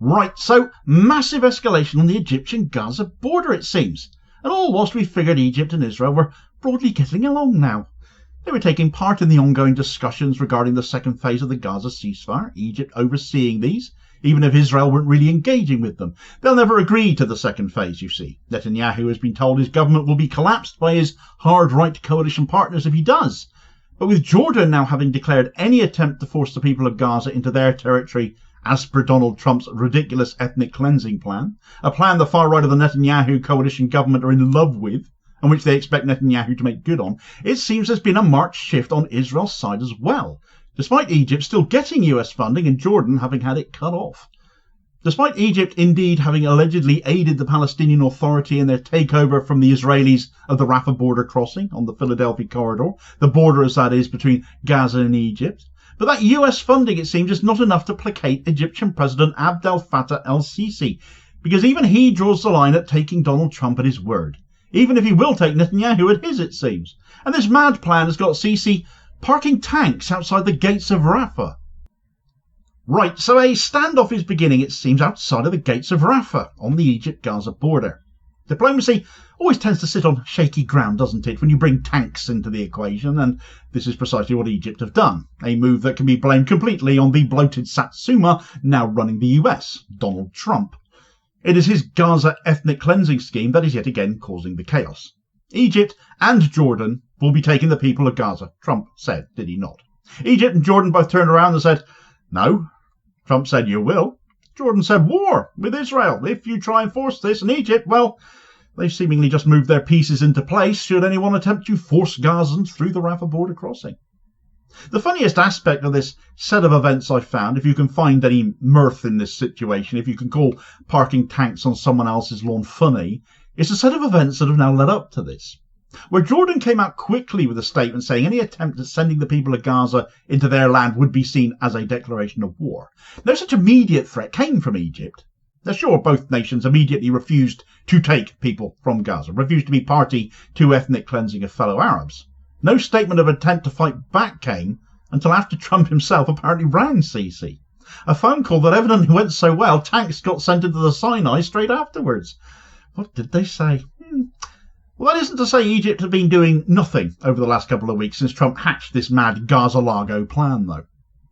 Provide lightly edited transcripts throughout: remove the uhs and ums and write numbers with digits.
Right, so massive escalation on the Egyptian Gaza border, it seems. And all whilst we figured Egypt and Israel were broadly getting along now. They were taking part in the ongoing discussions regarding the second phase of the Gaza ceasefire, Egypt overseeing these, even if Israel weren't really engaging with them. They'll never agree to the second phase, you see. Netanyahu has been told his government will be collapsed by his hard-right coalition partners if he does. But with Jordan now having declared any attempt to force the people of Gaza into their territory as per Donald Trump's ridiculous ethnic cleansing plan, a plan the far right of the Netanyahu coalition government are in love with, and which they expect Netanyahu to make good on, it seems there's been a marked shift on Israel's side as well, despite Egypt still getting US funding and Jordan having had it cut off. Despite Egypt indeed having allegedly aided the Palestinian Authority in their takeover from the Israelis of the Rafah Border Crossing on the Philadelphi Corridor, the border as that is between Gaza and Egypt, but that US funding, it seems, is not enough to placate Egyptian President Abdel Fattah el-Sisi, because even he draws the line at taking Donald Trump at his word, even if he will take Netanyahu at his, it seems. And this mad plan has got Sisi parking tanks outside the gates of Rafah. Right, so a standoff is beginning, it seems, outside of the gates of Rafah on the Egypt-Gaza border. Diplomacy always tends to sit on shaky ground, doesn't it, when you bring tanks into the equation, and this is precisely what Egypt have done, a move that can be blamed completely on the bloated Satsuma now running the US, Donald Trump. It is his Gaza ethnic cleansing scheme that is yet again causing the chaos. Egypt and Jordan will be taking the people of Gaza, Trump said, did he not? Egypt and Jordan both turned around and said, no. Trump said, you will. Jordan said, war with Israel if you try and force this, and Egypt, well, they've seemingly just moved their pieces into place should anyone attempt to force Gazans through the Rafah border crossing. The funniest aspect of this set of events I've found, if you can find any mirth in this situation, if you can call parking tanks on someone else's lawn funny, is a set of events that have now led up to this, where Jordan came out quickly with a statement saying any attempt at sending the people of Gaza into their land would be seen as a declaration of war. No such immediate threat came from Egypt. Now, sure, both nations immediately refused to take people from Gaza, refused to be party to ethnic cleansing of fellow Arabs. No statement of intent to fight back came until after Trump himself apparently rang Sisi. A phone call that evidently went so well, tanks got sent into the Sinai straight afterwards. What did they say? Well, that isn't to say Egypt have been doing nothing over the last couple of weeks since Trump hatched this mad Gaza-Largo plan, though.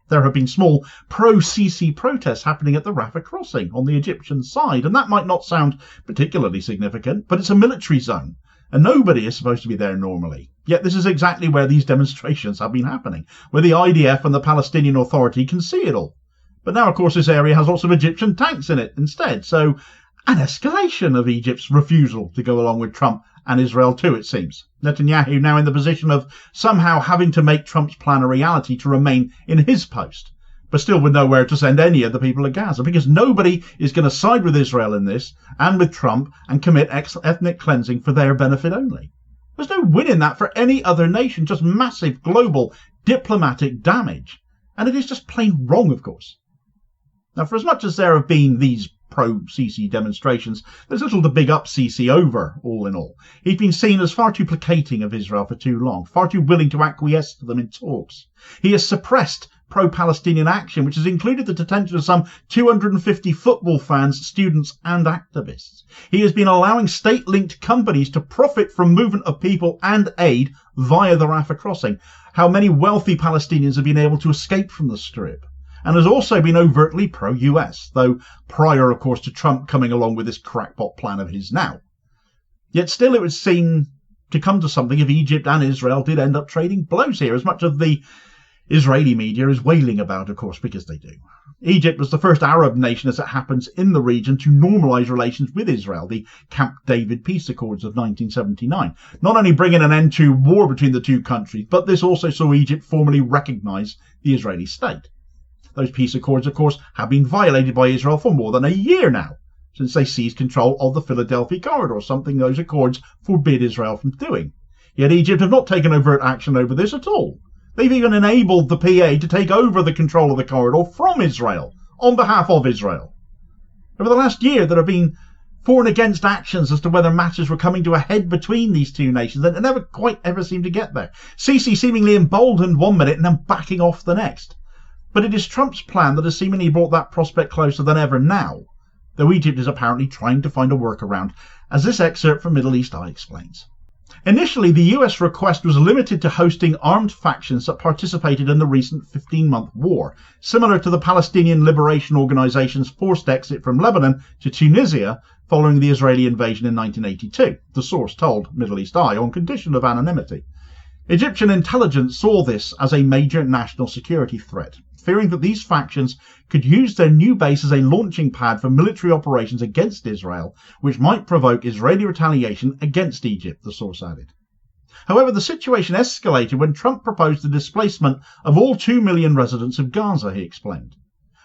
There have been small pro-Sisi protests happening at the Rafah crossing on the Egyptian side, and that might not sound particularly significant, but it's a military zone, and nobody is supposed to be there normally. Yet this is exactly where these demonstrations have been happening, where the IDF and the Palestinian Authority can see it all. But now, of course, this area has lots of Egyptian tanks in it instead, so an escalation of Egypt's refusal to go along with Trump and Israel too, it seems. Netanyahu now in the position of somehow having to make Trump's plan a reality to remain in his post, but still with nowhere to send any of the people of Gaza, because nobody is going to side with Israel in this and with Trump and commit ethnic cleansing for their benefit only. There's no win in that for any other nation, just massive global diplomatic damage. And it is just plain wrong, of course. Now, for as much as there have been these pro-Sisi demonstrations, there's little to big up Sisi over, all in all. He's been seen as far too placating of Israel for too long, far too willing to acquiesce to them in talks. He has suppressed pro-Palestinian action, which has included the detention of some 250 football fans, students and activists. He has been allowing state-linked companies to profit from movement of people and aid via the Rafah crossing. How many wealthy Palestinians have been able to escape from the Strip? And has also been overtly pro-US, though prior, of course, to Trump coming along with this crackpot plan of his now. Yet still it would seem to come to something if Egypt and Israel did end up trading blows here, as much of the Israeli media is wailing about, of course, because they do. Egypt was the first Arab nation, as it happens, in the region to normalise relations with Israel, the Camp David peace accords of 1979. Not only bringing an end to war between the two countries, but this also saw Egypt formally recognise the Israeli state. Those peace accords, of course, have been violated by Israel for more than a year now, since they seized control of the Philadelphi Corridor, something those accords forbid Israel from doing. Yet Egypt have not taken overt action over this at all. They've even enabled the PA to take over the control of the corridor from Israel, on behalf of Israel. Over the last year, there have been for and against actions as to whether matters were coming to a head between these two nations that never quite ever seemed to get there. Sisi seemingly emboldened one minute and then backing off the next. But it is Trump's plan that has seemingly brought that prospect closer than ever now, though Egypt is apparently trying to find a workaround, as this excerpt from Middle East Eye explains. Initially, the US request was limited to hosting armed factions that participated in the recent 15-month war, similar to the Palestinian Liberation Organization's forced exit from Lebanon to Tunisia following the Israeli invasion in 1982, the source told Middle East Eye on condition of anonymity. Egyptian intelligence saw this as a major national security threat, fearing that these factions could use their new base as a launching pad for military operations against Israel, which might provoke Israeli retaliation against Egypt, the source added. However, the situation escalated when Trump proposed the displacement of all 2 million residents of Gaza, he explained.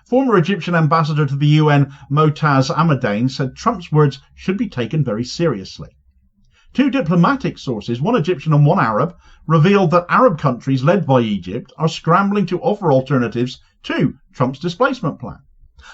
Former Egyptian ambassador to the UN, Motaz Amadane, said Trump's words should be taken very seriously. Two diplomatic sources, one Egyptian and one Arab, revealed that Arab countries led by Egypt are scrambling to offer alternatives to Trump's displacement plan.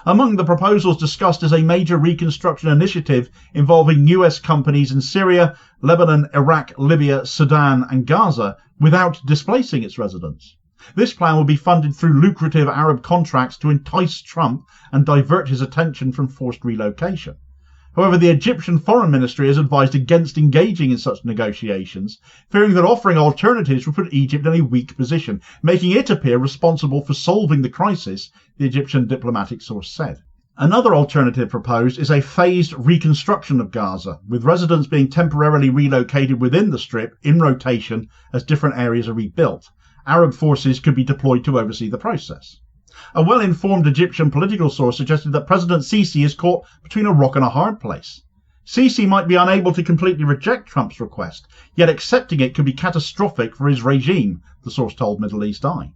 Among the proposals discussed is a major reconstruction initiative involving US companies in Syria, Lebanon, Iraq, Libya, Sudan and Gaza without displacing its residents. This plan will be funded through lucrative Arab contracts to entice Trump and divert his attention from forced relocation. However, the Egyptian Foreign Ministry has advised against engaging in such negotiations, fearing that offering alternatives would put Egypt in a weak position, making it appear responsible for solving the crisis, the Egyptian diplomatic source said. Another alternative proposed is a phased reconstruction of Gaza, with residents being temporarily relocated within the Strip in rotation as different areas are rebuilt. Arab forces could be deployed to oversee the process. A well-informed Egyptian political source suggested that President Sisi is caught between a rock and a hard place. Sisi might be unable to completely reject Trump's request, yet accepting it could be catastrophic for his regime, the source told Middle East Eye.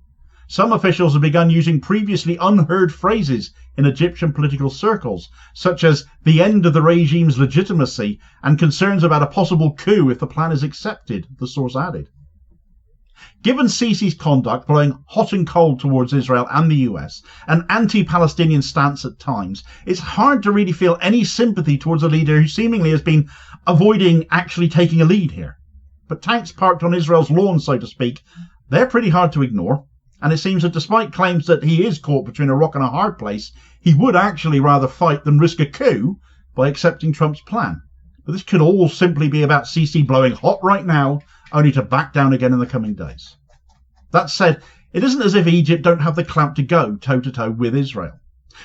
Some officials have begun using previously unheard phrases in Egyptian political circles, such as the end of the regime's legitimacy and concerns about a possible coup if the plan is accepted, the source added. Given Sisi's conduct, blowing hot and cold towards Israel and the US, an anti-Palestinian stance at times, it's hard to really feel any sympathy towards a leader who seemingly has been avoiding actually taking a lead here. But tanks parked on Israel's lawn, so to speak, they're pretty hard to ignore. And it seems that despite claims that he is caught between a rock and a hard place, he would actually rather fight than risk a coup by accepting Trump's plan. But this could all simply be about Sisi blowing hot right now, only to back down again in the coming days. That said, it isn't as if Egypt don't have the clout to go toe-to-toe with Israel.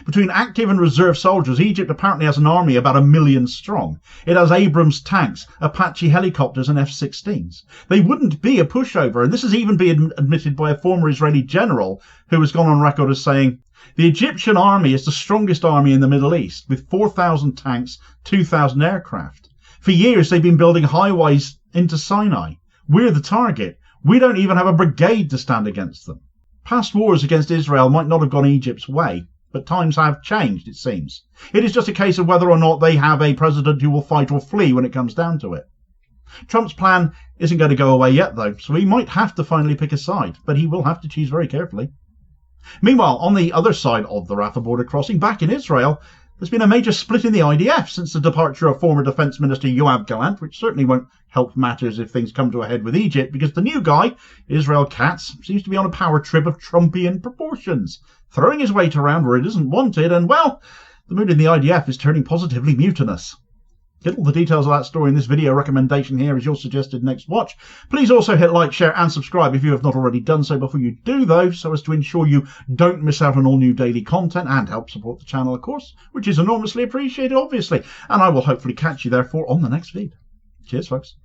Between active and reserve soldiers, Egypt apparently has an army about 1 million strong. It has Abrams tanks, Apache helicopters and F-16s. They wouldn't be a pushover, and this has even been admitted by a former Israeli general who has gone on record as saying, "The Egyptian army is the strongest army in the Middle East, with 4,000 tanks, 2,000 aircraft. For years they've been building highways into Sinai. We're the target. We don't even have a brigade to stand against them." Past wars against Israel might not have gone Egypt's way, but times have changed, it seems. It is just a case of whether or not they have a president who will fight or flee when it comes down to it. Trump's plan isn't going to go away yet, though, so he might have to finally pick a side, but he will have to choose very carefully. Meanwhile, on the other side of the Rafah Border Crossing, back in Israel, there's been a major split in the IDF since the departure of former Defence Minister Yoav Gallant, which certainly won't help matters if things come to a head with Egypt, because the new guy, Israel Katz, seems to be on a power trip of Trumpian proportions, throwing his weight around where it isn't wanted, and, well, the mood in the IDF is turning positively mutinous. Get all the details of that story in this video recommendation here as your suggested next watch. Please also hit like, share and subscribe if you have not already done so before you do, though, so as to ensure you don't miss out on all new daily content and help support the channel, of course, which is enormously appreciated, obviously. And I will hopefully catch you, therefore, on the next feed. Cheers, folks.